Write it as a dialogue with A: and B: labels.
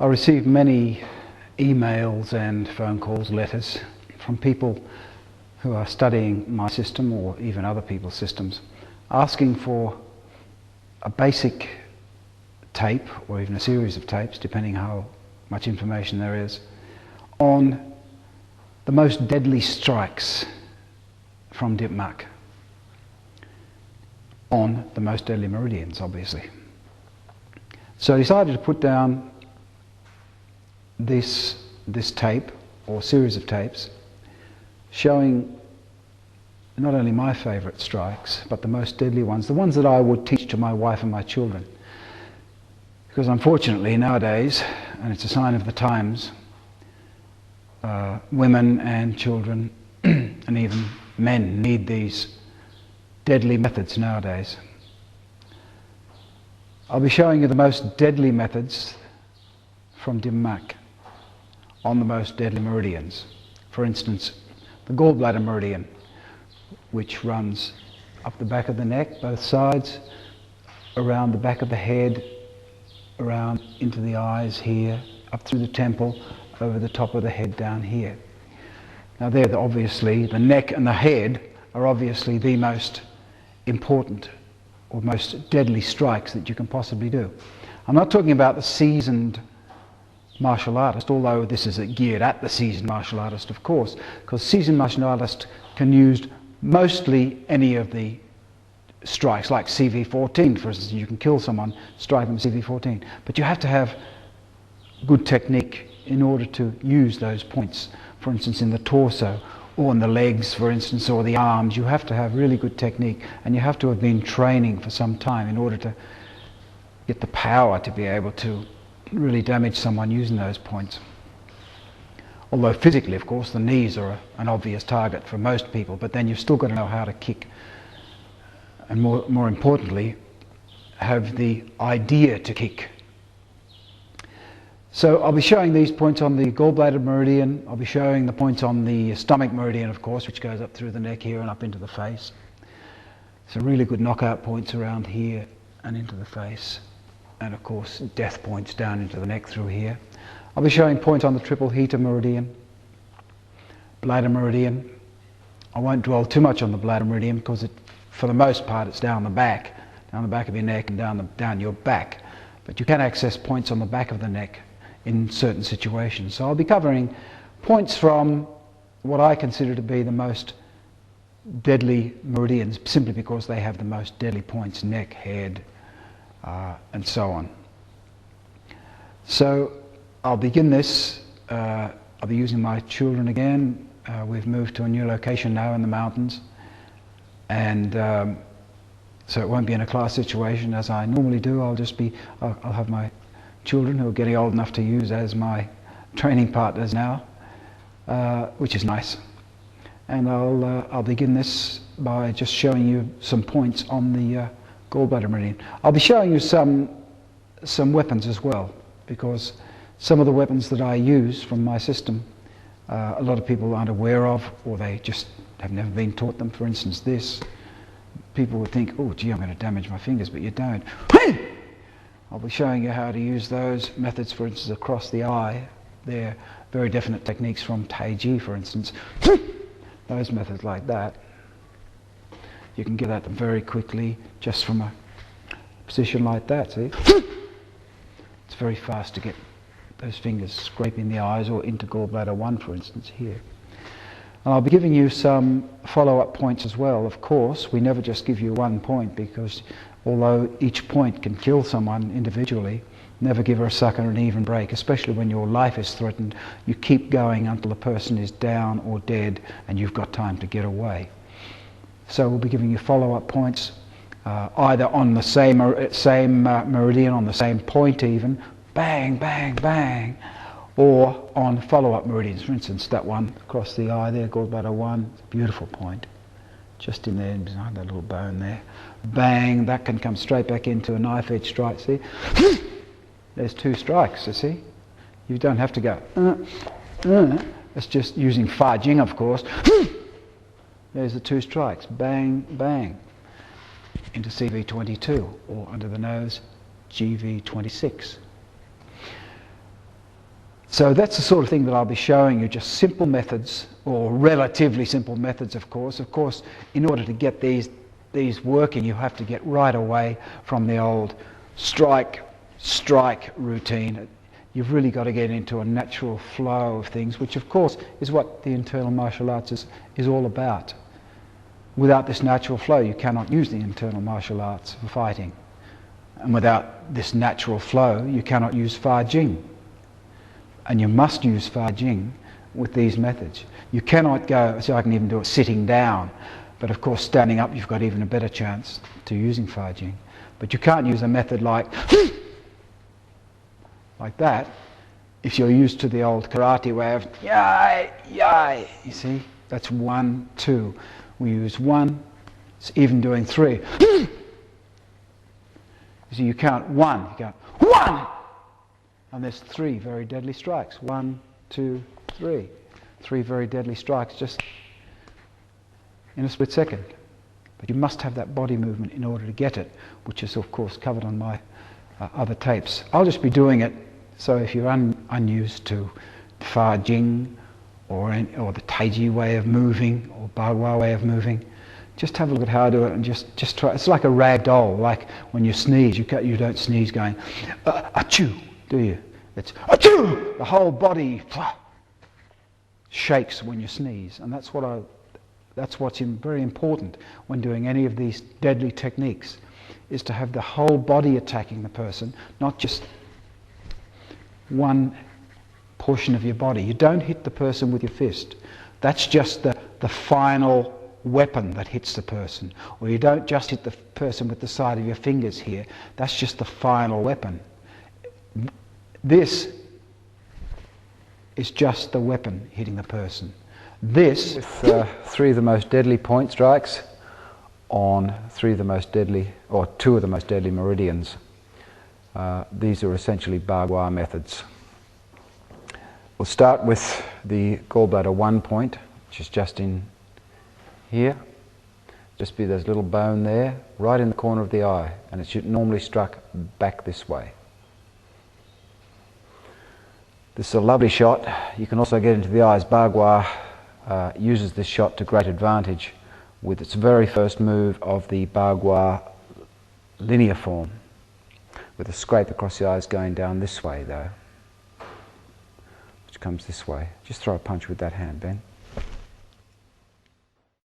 A: I receive many emails and phone calls, letters from people who are studying my system or even other people's systems, asking for a basic tape or even a series of tapes, depending how much information there is, on the most deadly strikes from dim-mak, on the most deadly meridians, obviously. So I decided to put down this tape or series of tapes showing not only my favourite strikes but the most deadly ones, the ones that I would teach to my wife and my children. Because unfortunately nowadays, and it's a sign of the times, women and children and even men need these deadly methods nowadays. I'll be showing you the most deadly methods from dim-mak on the most deadly meridians. For instance, the gallbladder meridian, which runs up the back of the neck, both sides, around the back of the head, around into the eyes here, up through the temple, over the top of the head down here. Now there, obviously, the neck and the head are obviously the most important or most deadly strikes that you can possibly do. I'm not talking about the seasoned martial artist, although this is geared at the seasoned martial artist, of course, because seasoned martial artist can use mostly any of the strikes, like CV-14, for instance. You can kill someone, strike them CV-14, but you have to have good technique in order to use those points. For instance, in the torso, or in the legs, for instance, or the arms, you have to have really good technique, and you have to have been training for some time in order to get the power to be able to really damage someone using those points. Although physically, of course, the knees are an obvious target for most people, but then you've still got to know how to kick, and more importantly, have the idea to kick. So I'll be showing these points on the gallbladder meridian. I'll be showing the points on the stomach meridian, of course, which goes up through the neck here and up into the face. Some really good knockout points around here and into the face. And of course, death points down into the neck through here. I'll be showing points on the triple heater meridian, bladder meridian. I won't dwell too much on the bladder meridian because for the most part it's down the back of your neck and down your back. But you can access points on the back of the neck in certain situations. So I'll be covering points from what I consider to be the most deadly meridians, simply because they have the most deadly points: neck, head, and so on. So I'll begin this. I'll be using my children again. We've moved to a new location now in the mountains, and so it won't be in a class situation as I normally do. I'll have my children who are getting old enough to use as my training partners now, which is nice. And I'll begin this by just showing you some points on the gallbladder meridian. I'll be showing you some weapons as well, because some of the weapons that I use from my system, a lot of people aren't aware of, or they just have never been taught them. For instance, this. People would think, oh gee, I'm going to damage my fingers, but you don't. I'll be showing you how to use those methods, for instance, across the eye. They're very definite techniques from Tai-Chi, for instance. Those methods like that. You can get at them very quickly just from a position like that, see? It's very fast to get those fingers scraping the eyes or into gallbladder 1, for instance, here. And I'll be giving you some follow-up points as well. Of course, we never just give you one point, because although each point can kill someone individually, never give her a sucker and an even break, especially when your life is threatened. You keep going until the person is down or dead and you've got time to get away. So we'll be giving you follow-up points, either on the same meridian, on the same point even, bang, bang, bang, or on follow-up meridians. For instance, that one across the eye there, gallbladder 1, beautiful point, just in there behind that little bone there. Bang, that can come straight back into a knife edge strike, see? There's 2 strikes, you see? You don't have to go, it's just using fa-jing, of course. There's the 2 strikes, bang, bang, into CV-22, or under the nose, GV-26. So that's the sort of thing that I'll be showing you, just simple methods, or relatively simple methods, of course. Of course, in order to get these working, you have to get right away from the old strike routine. You've really got to get into a natural flow of things, which of course is what the internal martial arts is all about. Without this natural flow, you cannot use the internal martial arts for fighting. And without this natural flow, you cannot use fa-jing. And you must use fa-jing with these methods. You cannot go, so I can even do it sitting down, but of course standing up you've got even a better chance to using fa-jing. But you can't use a method like that if you're used to the old karate way of yai, yai. You see, that's 1, 2. We use 1, it's even doing 3. You see, you count 1, you go 1! And there's 3 very deadly strikes. 1, 2, 3. 3 very deadly strikes just in a split second. But you must have that body movement in order to get it, which is of course covered on my other tapes. I'll just be doing it, so if you're unused to fa-jing or the taiji way of moving or Bagua way of moving, just have a look at how I do it and just try. It's like a rag doll, like when you sneeze, you don't sneeze going achoo, do you? It's achoo! The whole body shakes when you sneeze, and that's what's very important when doing any of these deadly techniques, is to have the whole body attacking the person, not just one portion of your body. You don't hit the person with your fist. That's just the final weapon that hits the person. Or you don't just hit the person with the side of your fingers here. That's just the final weapon. This is just the weapon hitting the person. This, with 3 of the most deadly point strikes on 3 of the most deadly, or 2 of the most deadly meridians. These are essentially Bagua methods. We'll start with the gallbladder 1 point, which is just in here. Just be there's a little bone there, right in the corner of the eye, and it's normally struck back this way. This is a lovely shot. You can also get into the eyes. Bagua uses this shot to great advantage with its very first move of the Bagua linear form, with a scrape across the eyes going down this way though, which comes this way. Just throw a punch with that hand, Ben.